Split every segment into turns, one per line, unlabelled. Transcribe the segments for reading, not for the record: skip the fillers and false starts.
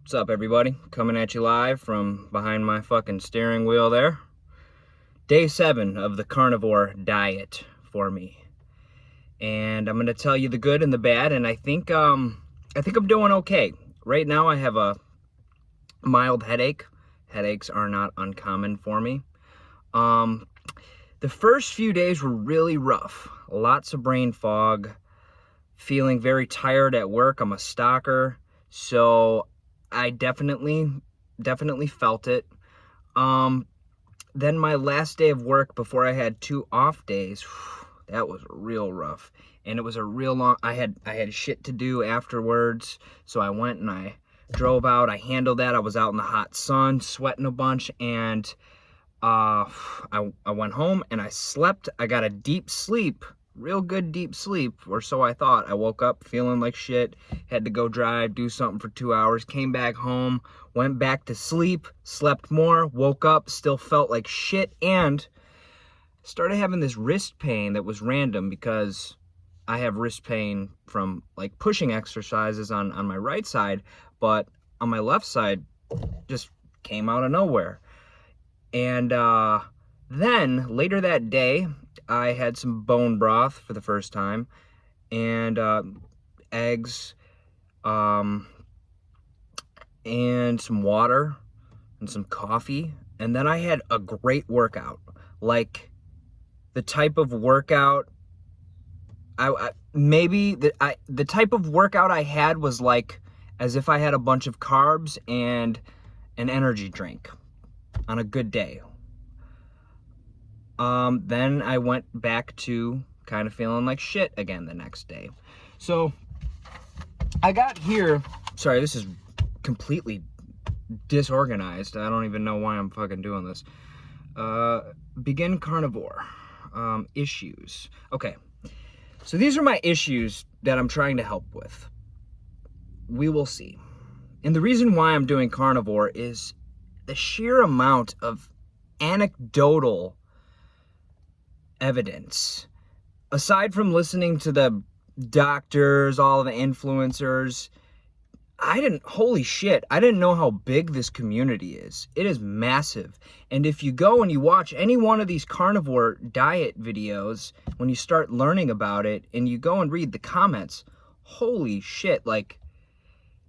What's up, everybody? Coming at you live from behind my fucking steering wheel there. Day 7 of the Carnivore Diet for me. And I'm going to tell you the good and the bad, and I think I'm doing okay. Right now I have a mild headache. Headaches are not uncommon for me. The first few days were really rough. Lots of brain fog. Feeling very tired at work. I'm a stalker, so I definitely felt it. Then my last day of work before I had 2 off days, that was real rough. And it was a real long, I had shit to do afterwards, so I went and I drove out. I handled that. I was out in the hot sun, sweating a bunch, and I went home and I slept. I got a deep sleep. Real good deep sleep, or so I thought. I woke up feeling like shit, had to go drive, do something for 2 hours, came back home, went back to sleep, slept more, woke up, still felt like shit, and started having this wrist pain that was random because I have wrist pain from like pushing exercises on my right side, but on my left side just came out of nowhere. And then later that day, I had some bone broth for the first time, and eggs, and some water, and some coffee, and then I had a great workout. Like, the type of workout, the type of workout I had was like as if I had a bunch of carbs and an energy drink on a good day. Then I went back to kind of feeling like shit again the next day. So I got here, sorry, this is completely disorganized. I don't even know why I'm fucking doing this. Begin carnivore, issues. Okay, so these are my issues that I'm trying to help with. We will see. And the reason why I'm doing carnivore is the sheer amount of anecdotal evidence. Aside from listening to the doctors, all the influencers, holy shit, I didn't know how big this community is. It is massive. And if you go and you watch any one of these carnivore diet videos, when you start learning about it and you go and read the comments, holy shit, like,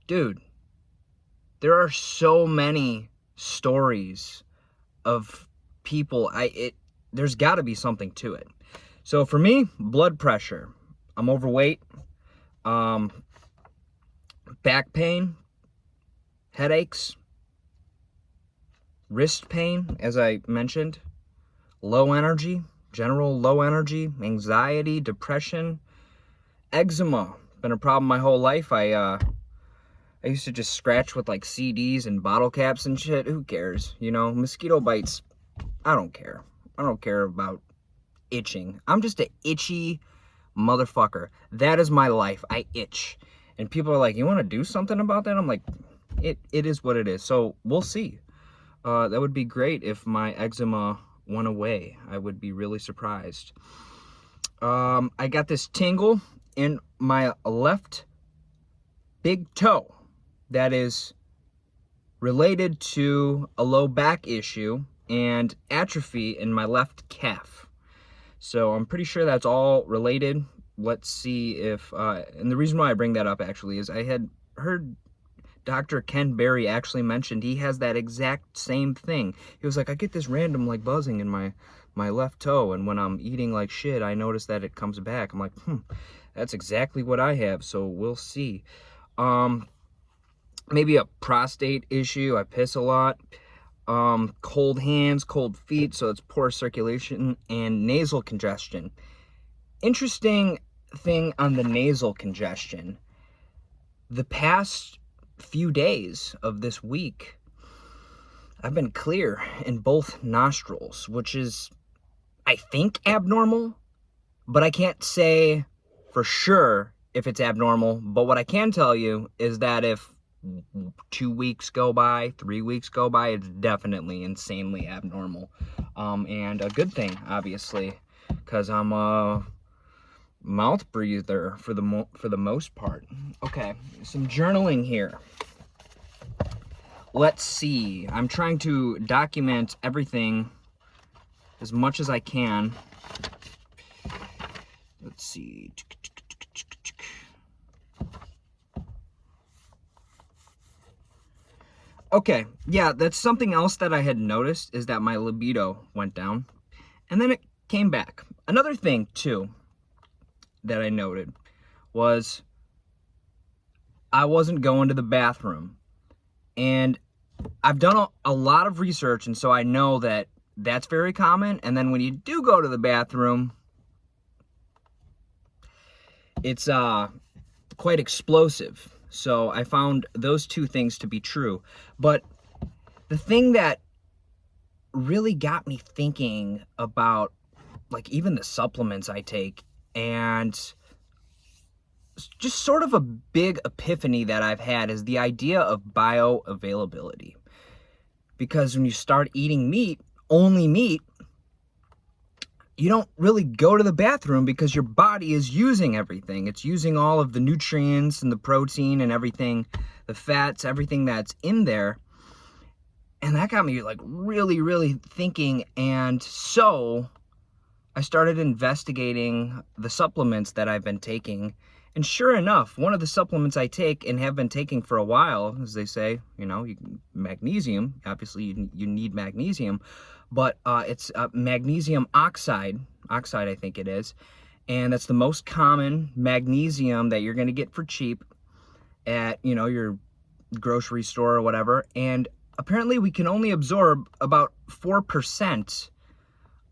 dude, there are so many stories of people, there's got to be something to it. So for me, blood pressure. I'm overweight. Back pain, headaches, wrist pain, as I mentioned, low energy, general low energy, anxiety, depression, eczema. Been a problem my whole life. I used to just scratch with like CDs and bottle caps and shit. Who cares? You know, mosquito bites, I don't care. I don't care about itching. I'm just an itchy motherfucker. That is my life. I itch. And people are like, you want to do something about that? I'm like, it is what it is. So we'll see. That would be great if my eczema went away. I would be really surprised. I got this tingle in my left big toe that is related to a low back issue and atrophy in my left calf. So I'm pretty sure that's all related. Let's see if, and the reason why I bring that up actually is I had heard Dr. Ken Berry actually mentioned he has that exact same thing. He was like, I get this random like buzzing in my left toe, and when I'm eating like shit, I notice that it comes back. I'm like, that's exactly what I have, so we'll see. Maybe a prostate issue. I piss a lot. Cold hands, cold feet, so it's poor circulation, and nasal congestion. Interesting thing on the nasal congestion. The past few days of this week, I've been clear in both nostrils, which is, I think, abnormal, but I can't say for sure if it's abnormal. But what I can tell you is that if 2 weeks go by, 3 weeks go by, it's definitely insanely abnormal. And a good thing, obviously, because I'm a mouth breather for the most part. Okay, some journaling here. let's see. I'm trying to document everything as much as I can. Let's see. Okay, yeah, that's something else that I had noticed, is that my libido went down and then it came back. Another thing too that I noted was I wasn't going to the bathroom, and I've done a lot of research, and so I know that that's very common. And then when you do go to the bathroom, it's quite explosive. So I found those two things to be true. But the thing that really got me thinking about, like, even the supplements I take, and just sort of a big epiphany that I've had, is the idea of bioavailability. Because when you start eating meat, only meat, you don't really go to the bathroom because your body is using everything. It's using all of the nutrients and the protein and everything, the fats, everything that's in there. And that got me like really, really thinking. And so I started investigating the supplements that I've been taking. And sure enough, one of the supplements I take and have been taking for a while, as they say, you know, magnesium, obviously you need magnesium, but it's magnesium oxide, I think it is. And that's the most common magnesium that you're going to get for cheap at, you know, your grocery store or whatever. And apparently we can only absorb about 4%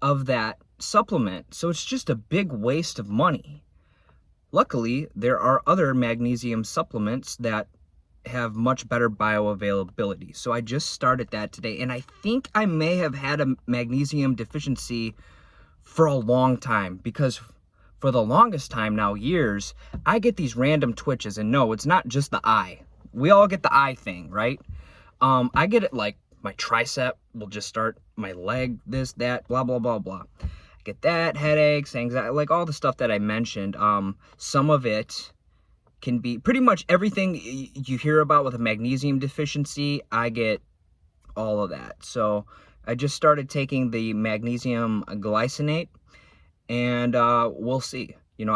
of that supplement. So it's just a big waste of money. Luckily, there are other magnesium supplements that have much better bioavailability. So I just started that today, and I think I may have had a magnesium deficiency for a long time, because for the longest time now, years, I get these random twitches. And no, it's not just the eye. We all get the eye thing, right? I get it, like my tricep will just start, my leg, this, that, blah, blah, blah, blah. Get that, headaches, anxiety, like all the stuff that I mentioned. Some of it can be pretty much everything you hear about with a magnesium deficiency. I get all of that. So I just started taking the magnesium glycinate, and we'll see. You know,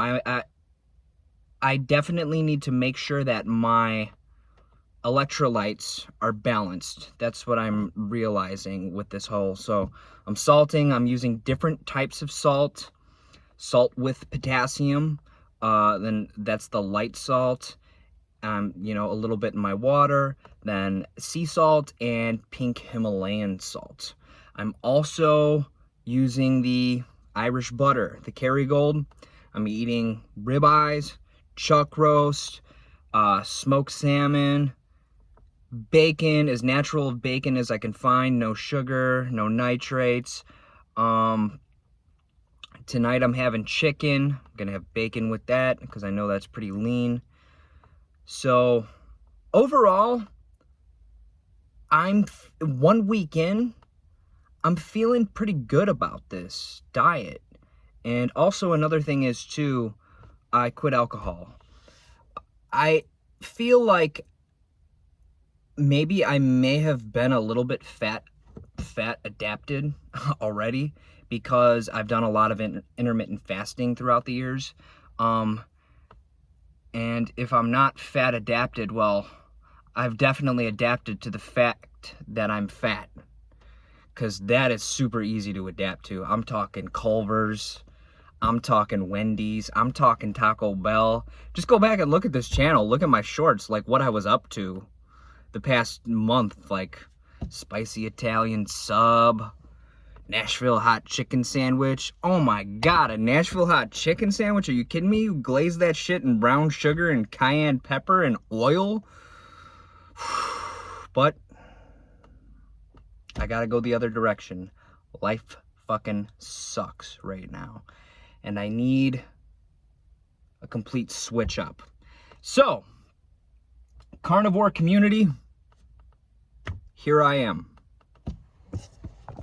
I definitely need to make sure that my electrolytes are balanced. That's what I'm realizing with this whole. So I'm salting. I'm using different types of salt with potassium. Then that's the light salt. You know, a little bit in my water. Then sea salt and pink Himalayan salt. I'm also using the Irish butter, the Kerrygold. I'm eating ribeyes, chuck roast, smoked salmon, bacon, as natural of bacon as I can find, no sugar, no nitrates. Tonight I'm having chicken. I'm gonna have bacon with that because I know that's pretty lean. So overall, I'm 1 week in, I'm feeling pretty good about this diet. And also another thing is too, I quit alcohol. I feel like maybe I may have been a little bit fat adapted already, because I've done a lot of intermittent fasting throughout the years. And if I'm not fat adapted, well, I've definitely adapted to the fact that I'm fat, because that is super easy to adapt to. I'm talking Culver's, I'm talking Wendy's, I'm talking Taco Bell. Just go back and look at this channel, look at my shorts, like what I was up to the past month, like spicy Italian sub, Nashville hot chicken sandwich. Oh my God, a Nashville hot chicken sandwich? Are you kidding me? You glaze that shit in brown sugar and cayenne pepper and oil. But I gotta go the other direction. Life fucking sucks right now, and I need a complete switch up. So, carnivore community, here I am.